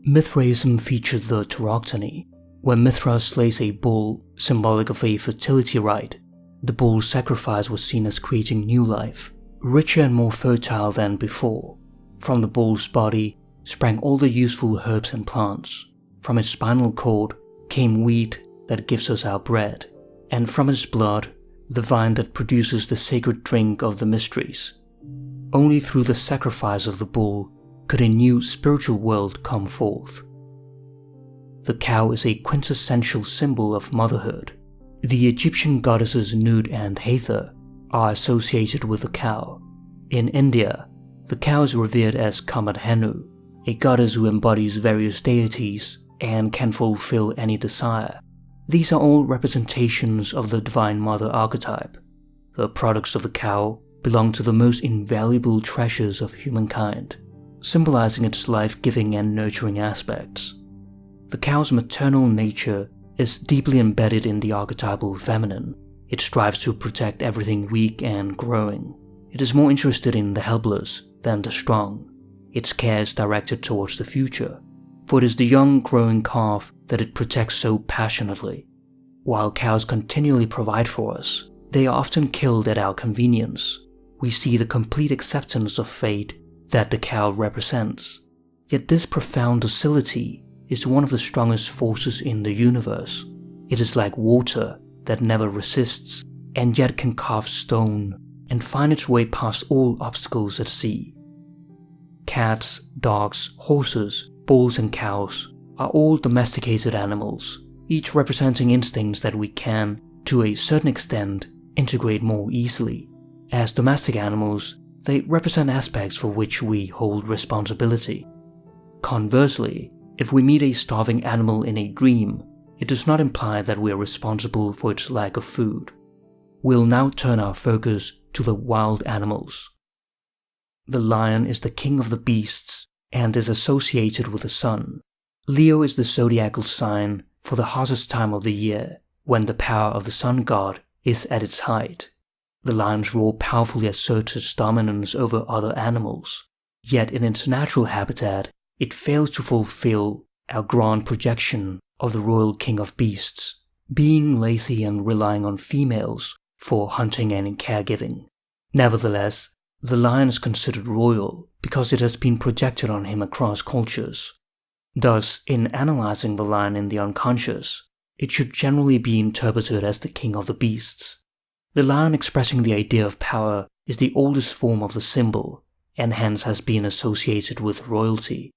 Mithraism featured the Tauroctony, where Mithra slays a bull, symbolic of a fertility rite. The bull's sacrifice was seen as creating new life, richer and more fertile than before. From the bull's body sprang all the useful herbs and plants. From its spinal cord came wheat that gives us our bread, and from its blood, the vine that produces the sacred drink of the mysteries. Only through the sacrifice of the bull could a new spiritual world come forth. The cow is a quintessential symbol of motherhood. The Egyptian goddesses Nut and Hathor are associated with the cow. In India, the cow is revered as Kamadhenu, a goddess who embodies various deities and can fulfill any desire. These are all representations of the Divine Mother archetype. The products of the cow belong to the most invaluable treasures of humankind, symbolizing its life-giving and nurturing aspects. The cow's maternal nature is deeply embedded in the archetypal feminine. It strives to protect everything weak and growing. It is more interested in the helpless than the strong. Its care is directed towards the future, for it is the young growing calf that it protects so passionately. While cows continually provide for us, they are often killed at our convenience. We see the complete acceptance of fate that the cow represents. Yet this profound docility is one of the strongest forces in the universe. It is like water that never resists and yet can carve stone and find its way past all obstacles at sea. Cats, dogs, horses, bulls and cows are all domesticated animals, each representing instincts that we can, to a certain extent, integrate more easily. As domestic animals, they represent aspects for which we hold responsibility. Conversely, if we meet a starving animal in a dream, it does not imply that we are responsible for its lack of food. We'll now turn our focus to the wild animals. The lion is the king of the beasts and is associated with the sun. Leo is the zodiacal sign for the hottest time of the year, when the power of the sun god is at its height. The lion's roar powerfully asserts its dominance over other animals, yet in its natural habitat, it fails to fulfill our grand projection of the royal king of beasts, being lazy and relying on females for hunting and caregiving. Nevertheless, the lion is considered royal because it has been projected on him across cultures. Thus, in analyzing the lion in the unconscious, it should generally be interpreted as the king of the beasts. The lion expressing the idea of power is the oldest form of the symbol, and hence has been associated with royalty.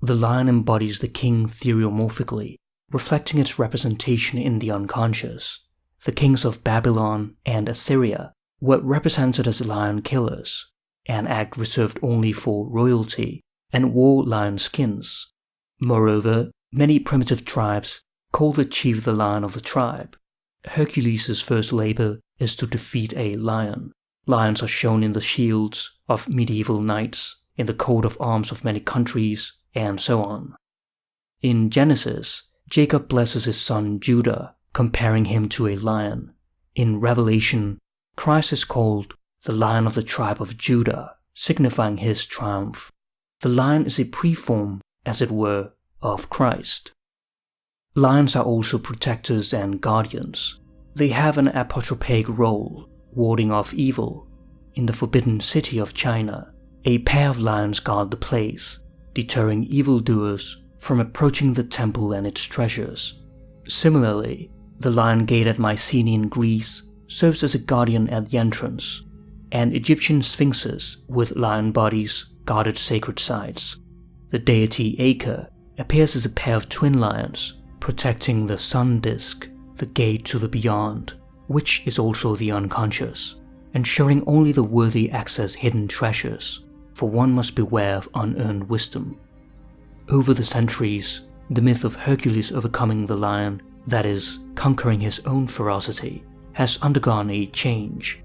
The lion embodies the king theriomorphically, reflecting its representation in the unconscious. The kings of Babylon and Assyria were represented as lion killers, an act reserved only for royalty, and wore lion skins. Moreover, many primitive tribes call the chief the lion of the tribe. Hercules' first labor is to defeat a lion. Lions are shown in the shields of medieval knights, in the coat of arms of many countries, and so on. In Genesis, Jacob blesses his son Judah, comparing him to a lion. In Revelation, Christ is called the Lion of the tribe of Judah, signifying his triumph. The lion is a preform, as it were, of Christ. Lions are also protectors and guardians. They have an apotropaic role, warding off evil. In the Forbidden City of China, a pair of lions guard the place, deterring evildoers from approaching the temple and its treasures. Similarly, the Lion Gate at Mycenae in Greece serves as a guardian at the entrance, and Egyptian sphinxes with lion bodies guarded sacred sites. The deity Acre appears as a pair of twin lions, protecting the sun disk, the gate to the beyond, which is also the unconscious, ensuring only the worthy access hidden treasures, for one must beware of unearned wisdom. Over the centuries, the myth of Hercules overcoming the lion, that is, conquering his own ferocity, has undergone a change.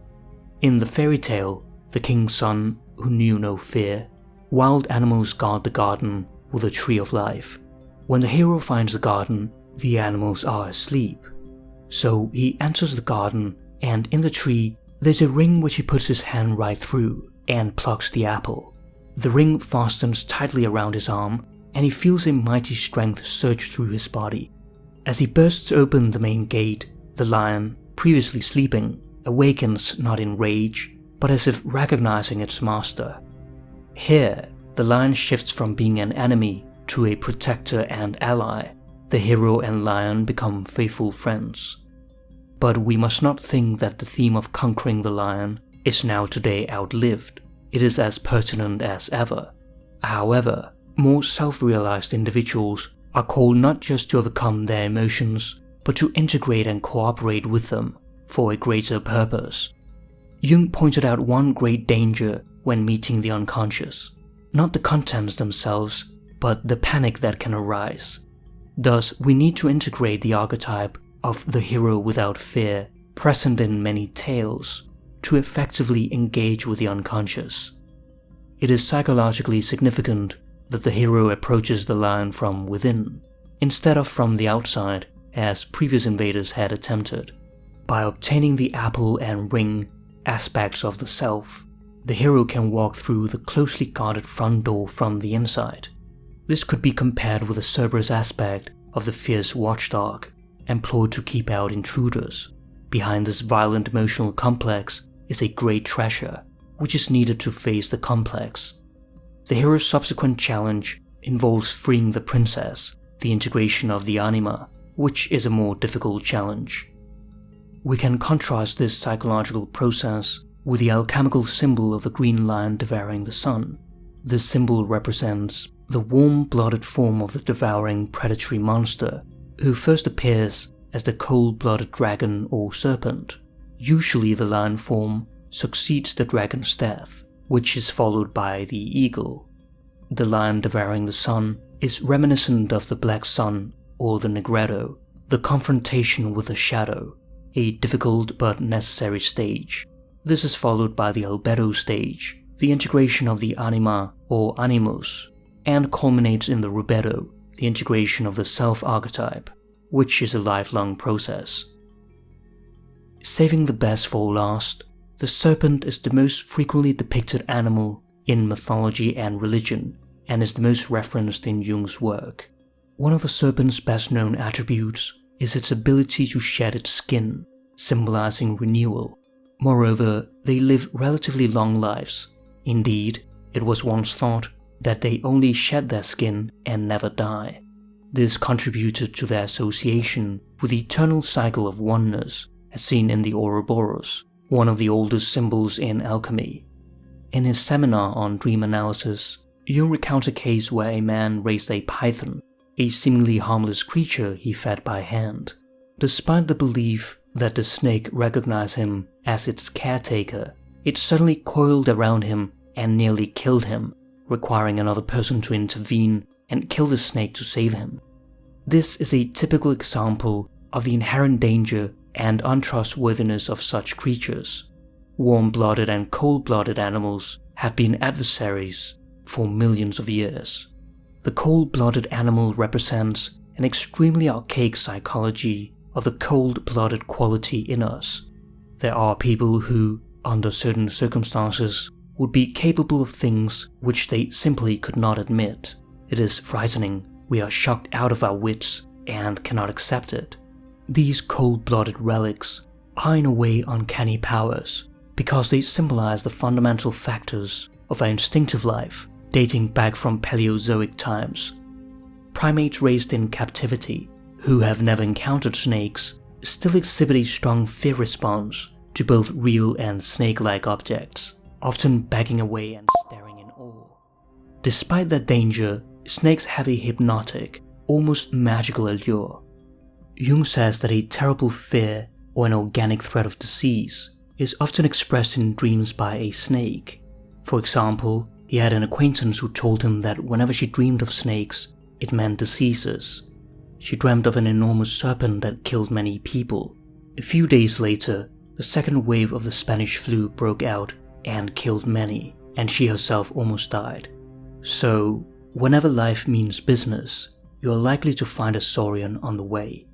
In the fairy tale, the king's son, who knew no fear, wild animals guard the garden with a tree of life. When the hero finds the garden, the animals are asleep. So he enters the garden, and in the tree, there's a ring which he puts his hand right through and plucks the apple. The ring fastens tightly around his arm, and he feels a mighty strength surge through his body. As he bursts open the main gate, the lion, previously sleeping, awakens not in rage, but as if recognizing its master. Here, the lion shifts from being an enemy to a protector and ally. The hero and lion become faithful friends. But we must not think that the theme of conquering the lion is now today outlived. It is as pertinent as ever. However, more self-realized individuals are called not just to overcome their emotions, but to integrate and cooperate with them for a greater purpose. Jung pointed out one great danger when meeting the unconscious, not the contents themselves, but the panic that can arise. Thus, we need to integrate the archetype of the hero without fear, present in many tales, to effectively engage with the unconscious. It is psychologically significant that the hero approaches the lion from within, instead of from the outside, as previous invaders had attempted. By obtaining the apple and ring, aspects of the self, the hero can walk through the closely guarded front door from the inside. This could be compared with the Cerberus aspect of the fierce watchdog, employed to keep out intruders. Behind this violent emotional complex is a great treasure, which is needed to face the complex. The hero's subsequent challenge involves freeing the princess, the integration of the anima, which is a more difficult challenge. We can contrast this psychological process with the alchemical symbol of the green lion devouring the sun. This symbol represents the warm-blooded form of the devouring predatory monster, who first appears as the cold-blooded dragon or serpent. Usually the lion form succeeds the dragon's death, which is followed by the eagle. The lion devouring the sun is reminiscent of the black sun or the Negretto, the confrontation with the shadow, a difficult but necessary stage. This is followed by the albedo stage, the integration of the anima or animus, and culminates in the rubedo, the integration of the self-archetype, which is a lifelong process. Saving the best for last, the serpent is the most frequently depicted animal in mythology and religion, and is the most referenced in Jung's work. One of the serpent's best-known attributes is its ability to shed its skin, symbolizing renewal. Moreover, they live relatively long lives. Indeed, it was once thought that they only shed their skin and never die. This contributed to their association with the eternal cycle of oneness, as seen in the Ouroboros, one of the oldest symbols in alchemy. In his seminar on dream analysis, Jung recounts a case where a man raised a python, a seemingly harmless creature he fed by hand. Despite the belief that the snake recognized him as its caretaker, it suddenly coiled around him and nearly killed him, requiring another person to intervene and kill the snake to save him. This is a typical example of the inherent danger and untrustworthiness of such creatures. Warm-blooded and cold-blooded animals have been adversaries for millions of years. The cold-blooded animal represents an extremely archaic psychology of the cold-blooded quality in us. There are people who, under certain circumstances, would be capable of things which they simply could not admit. It is frightening, we are shocked out of our wits and cannot accept it. These cold-blooded relics are in a way uncanny powers, because they symbolize the fundamental factors of our instinctive life, dating back from Paleozoic times. Primates raised in captivity, who have never encountered snakes, still exhibit a strong fear response to both real and snake-like objects, often backing away and staring in awe. Despite their danger, snakes have a hypnotic, almost magical allure. Jung says that a terrible fear or an organic threat of disease is often expressed in dreams by a snake. For example, he had an acquaintance who told him that whenever she dreamed of snakes, it meant diseases. She dreamt of an enormous serpent that killed many people. A few days later, the second wave of the Spanish flu broke out and killed many, and she herself almost died. So, whenever life means business, you are likely to find a saurian on the way.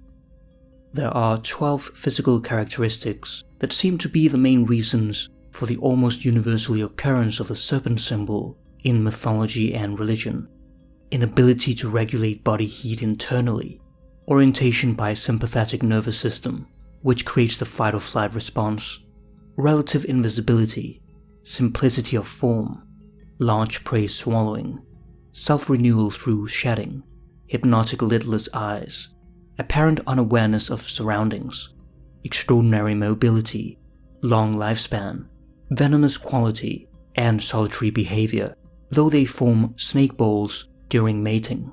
There are 12 physical characteristics that seem to be the main reasons for the almost universal occurrence of the serpent symbol in mythology and religion. Inability to regulate body heat internally, orientation by sympathetic nervous system, which creates the fight-or-flight response, relative invisibility, simplicity of form, large prey swallowing, self-renewal through shedding, hypnotic lidless eyes, apparent unawareness of surroundings, extraordinary mobility, long lifespan, venomous quality, and solitary behavior, though they form snake balls during mating.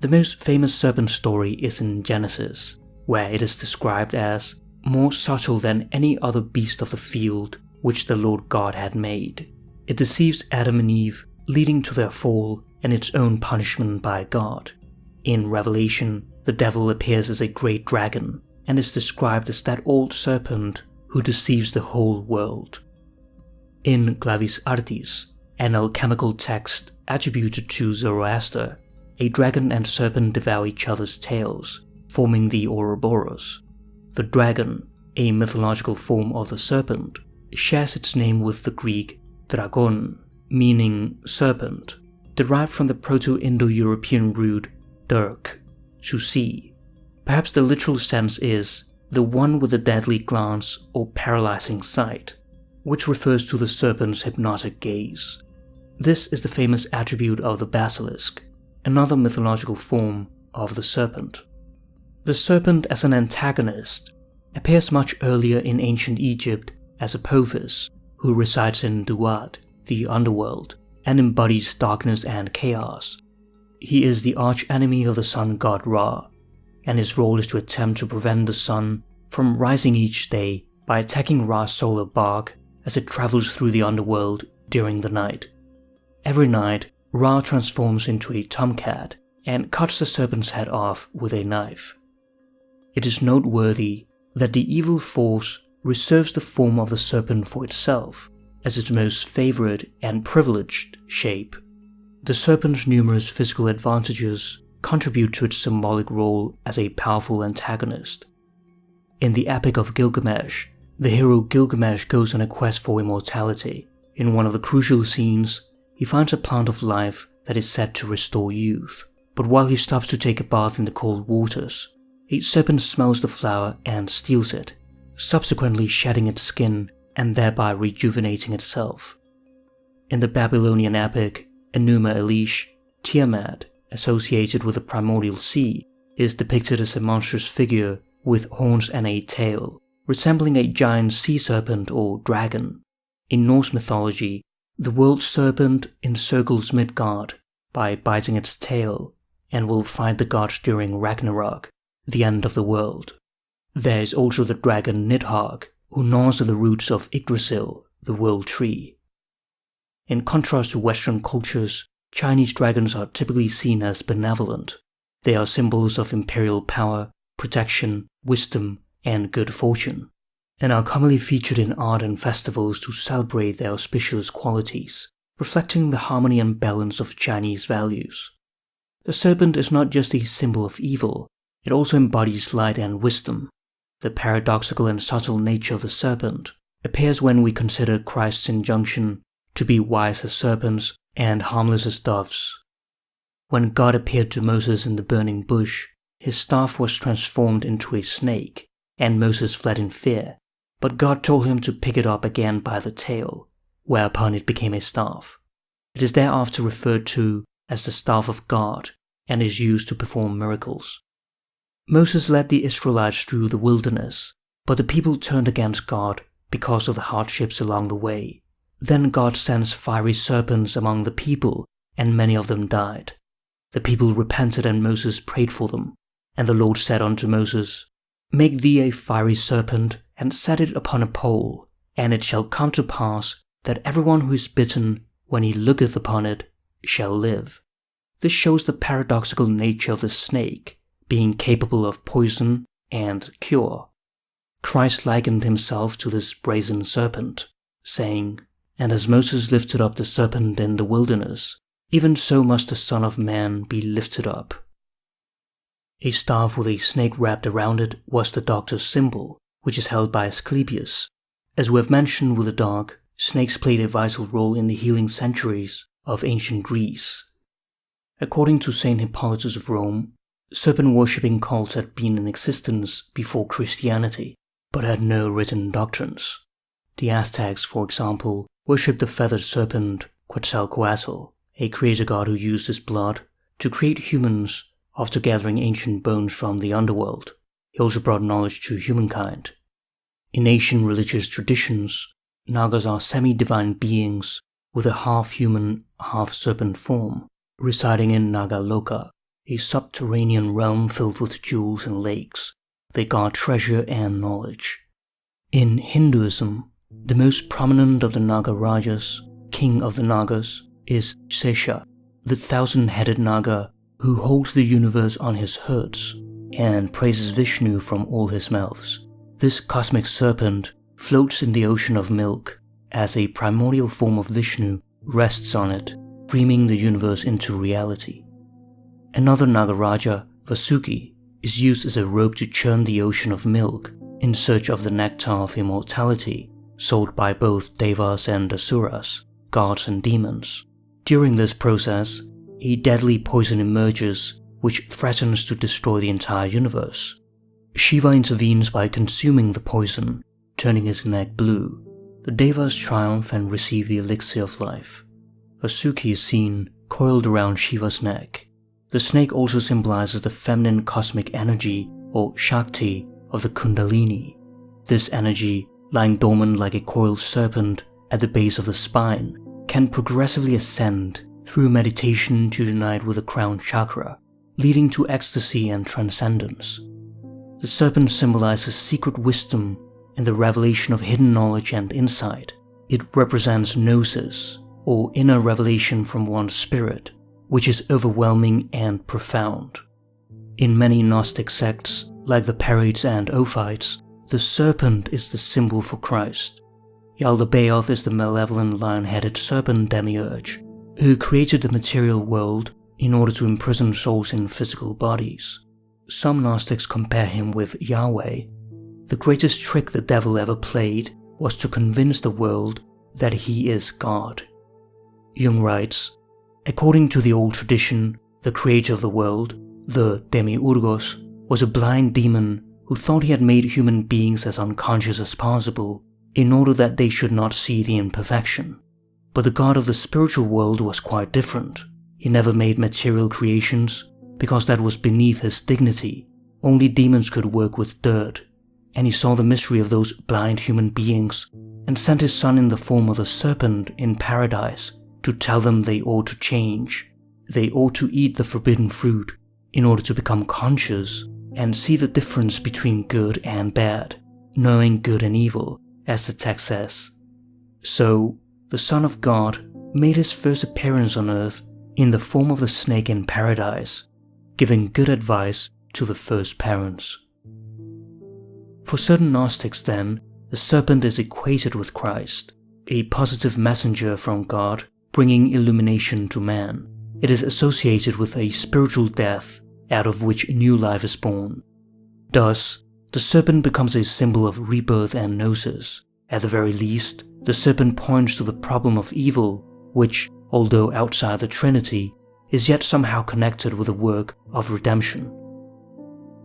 The most famous serpent story is in Genesis, where it is described as more subtle than any other beast of the field which the Lord God had made. It deceives Adam and Eve, leading to their fall and its own punishment by God. In Revelation, the devil appears as a great dragon and is described as that old serpent who deceives the whole world. In Clavis Artis, an alchemical text attributed to Zoroaster, a dragon and serpent devour each other's tails, forming the Ouroboros. The dragon, a mythological form of the serpent, shares its name with the Greek dragon, meaning serpent, derived from the Proto-Indo-European root dirk, to see. Perhaps the literal sense is the one with a deadly glance or paralyzing sight, which refers to the serpent's hypnotic gaze. This is the famous attribute of the basilisk, another mythological form of the serpent. The serpent as an antagonist. appears much earlier in ancient Egypt as Apophis, who resides in Duat, the underworld, and embodies darkness and chaos. He is the arch-enemy of the sun god Ra, and his role is to attempt to prevent the sun from rising each day by attacking Ra's solar bark as it travels through the underworld during the night. Every night, Ra transforms into a tomcat and cuts the serpent's head off with a knife. It is noteworthy that the evil force reserves the form of the serpent for itself as its most favorite and privileged shape. The serpent's numerous physical advantages contribute to its symbolic role as a powerful antagonist. In the Epic of Gilgamesh, the hero Gilgamesh goes on a quest for immortality. In one of the crucial scenes, he finds a plant of life that is said to restore youth, but while he stops to take a bath in the cold waters, a serpent smells the flower and steals it, subsequently shedding its skin and thereby rejuvenating itself. In the Babylonian epic Enuma Elish, Tiamat, associated with the primordial sea, is depicted as a monstrous figure with horns and a tail, resembling a giant sea serpent or dragon. In Norse mythology, the world serpent encircles Midgard by biting its tail and will fight the gods during Ragnarok, the end of the world. There is also the dragon Nidhogg, who gnaws at the roots of Yggdrasil, the world tree. In contrast to Western cultures, Chinese dragons are typically seen as benevolent. They are symbols of imperial power, protection, wisdom, and good fortune, and are commonly featured in art and festivals to celebrate their auspicious qualities, reflecting the harmony and balance of Chinese values. The serpent is not just a symbol of evil, it also embodies light and wisdom. The paradoxical and subtle nature of the serpent appears when we consider Christ's injunction to be wise as serpents and harmless as doves. When God appeared to Moses in the burning bush, his staff was transformed into a snake, and Moses fled in fear, but God told him to pick it up again by the tail, whereupon it became a staff. It is thereafter referred to as the staff of God and is used to perform miracles. Moses led the Israelites through the wilderness, but the people turned against God because of the hardships along the way. Then God sends fiery serpents among the people, and many of them died. The people repented, and Moses prayed for them. And the Lord said unto Moses, Make thee a fiery serpent, and set it upon a pole, and it shall come to pass that everyone who is bitten, when he looketh upon it, shall live. This shows the paradoxical nature of the snake, being capable of poison and cure. Christ likened himself to this brazen serpent, saying, And as Moses lifted up the serpent in the wilderness, even so must the Son of Man be lifted up. A staff with a snake wrapped around it was the doctor's symbol, which is held by Asclepius. As we have mentioned with the dog, snakes played a vital role in the healing centuries of ancient Greece. According to Saint Hippolytus of Rome, serpent-worshipping cults had been in existence before Christianity, but had no written doctrines. The Aztecs, for example, worshipped the feathered serpent Quetzalcoatl, a creator god who used his blood to create humans after gathering ancient bones from the underworld. He also brought knowledge to humankind. In Asian religious traditions, Nagas are semi-divine beings with a half-human, half-serpent form, residing in Nagaloka, a subterranean realm filled with jewels and lakes. They guard treasure and knowledge. In Hinduism, the most prominent of the Naga Rajas, king of the Nagas, is Sesha, the thousand-headed Naga who holds the universe on his hoods and praises Vishnu from all his mouths. This cosmic serpent floats in the ocean of milk as a primordial form of Vishnu rests on it, dreaming the universe into reality. Another Nagaraja, Vasuki, is used as a rope to churn the ocean of milk in search of the nectar of immortality, sold by both Devas and Asuras, gods and demons. During this process, a deadly poison emerges which threatens to destroy the entire universe. Shiva intervenes by consuming the poison, turning his neck blue. The Devas triumph and receive the elixir of life. Vasuki is seen coiled around Shiva's neck. The snake also symbolizes the feminine cosmic energy, or Shakti, of the Kundalini, This energy, lying dormant like a coiled serpent at the base of the spine, can progressively ascend through meditation to unite with the crown chakra, leading to ecstasy and transcendence. The serpent symbolizes secret wisdom and the revelation of hidden knowledge and insight. It represents gnosis, or inner revelation from one's spirit, which is overwhelming and profound. In many Gnostic sects, like the Pereites and Ophites, the serpent is the symbol for Christ. Yaldabaoth is the malevolent lion-headed serpent demiurge, who created the material world in order to imprison souls in physical bodies. Some Gnostics compare him with Yahweh. The greatest trick the devil ever played was to convince the world that he is God. Jung writes, according to the old tradition, the creator of the world, the Demiurgos, was a blind demon who thought he had made human beings as unconscious as possible in order that they should not see the imperfection. But the God of the spiritual world was quite different. He never made material creations because that was beneath his dignity. Only demons could work with dirt, and he saw the mystery of those blind human beings and sent his son in the form of the serpent in paradise to tell them they ought to change. They ought to eat the forbidden fruit in order to become conscious and see the difference between good and bad, knowing good and evil, as the text says. So, the Son of God made his first appearance on earth in the form of the snake in paradise, giving good advice to the first parents. For certain Gnostics then, the serpent is equated with Christ, a positive messenger from God bringing illumination to man. It is associated with a spiritual death out of which new life is born. Thus, the serpent becomes a symbol of rebirth and gnosis. At the very least, the serpent points to the problem of evil, which, although outside the Trinity, is yet somehow connected with the work of redemption.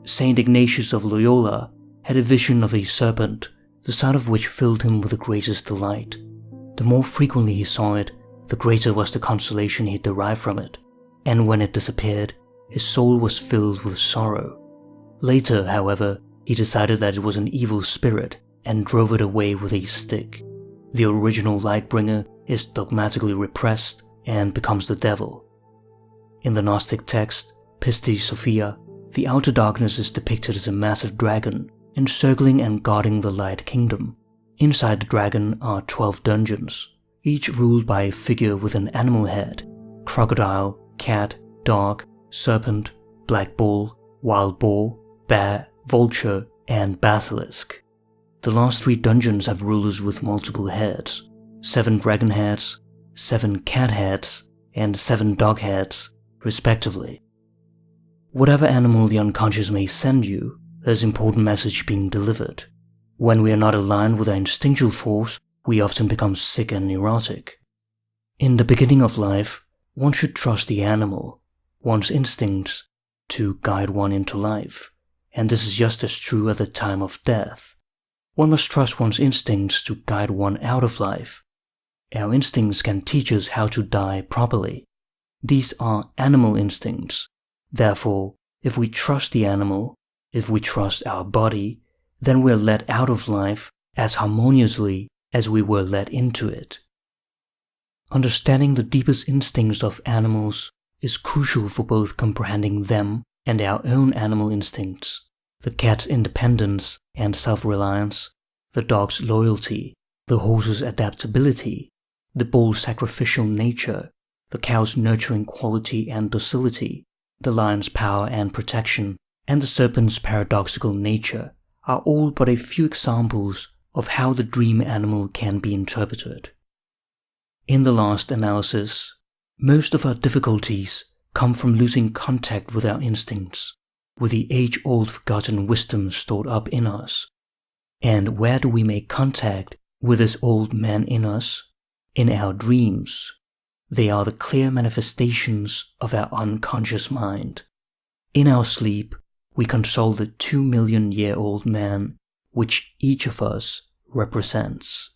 Saint Ignatius of Loyola had a vision of a serpent, the sight of which filled him with the greatest delight. The more frequently he saw it, the greater was the consolation he derived from it, and when it disappeared, his soul was filled with sorrow. Later, however, he decided that it was an evil spirit and drove it away with a stick. The original light-bringer is dogmatically repressed and becomes the devil. In the Gnostic text, Pistis Sophia, the outer darkness is depicted as a massive dragon encircling and guarding the light kingdom. Inside the dragon are 12 dungeons, each ruled by a figure with an animal head: crocodile, cat, dog, serpent, black bull, wild boar, bear, vulture, and basilisk. The last 3 dungeons have rulers with multiple heads: 7 dragon heads, 7 cat heads, and 7 dog heads, respectively. Whatever animal the unconscious may send you, there's an important message being delivered. When we are not aligned with our instinctual force, we often become sick and neurotic. In the beginning of life, one should trust the animal, one's instincts, to guide one into life, and this is just as true at the time of death. One must trust one's instincts to guide one out of life. Our instincts can teach us how to die properly. These are animal instincts. Therefore, if we trust the animal, if we trust our body, then we are let out of life as harmoniously as we were let into it. Understanding the deepest instincts of animals is crucial for both comprehending them and our own animal instincts: the cat's independence and self-reliance, the dog's loyalty, the horse's adaptability, the bull's sacrificial nature, the cow's nurturing quality and docility, the lion's power and protection, and the serpent's paradoxical nature are all but a few examples of how the dream animal can be interpreted. In the last analysis, most of our difficulties come from losing contact with our instincts, with the age-old forgotten wisdom stored up in us. And where do we make contact with this old man in us? In our dreams. They are the clear manifestations of our unconscious mind. In our sleep, we console the 2 million-year-old man which each of us represents.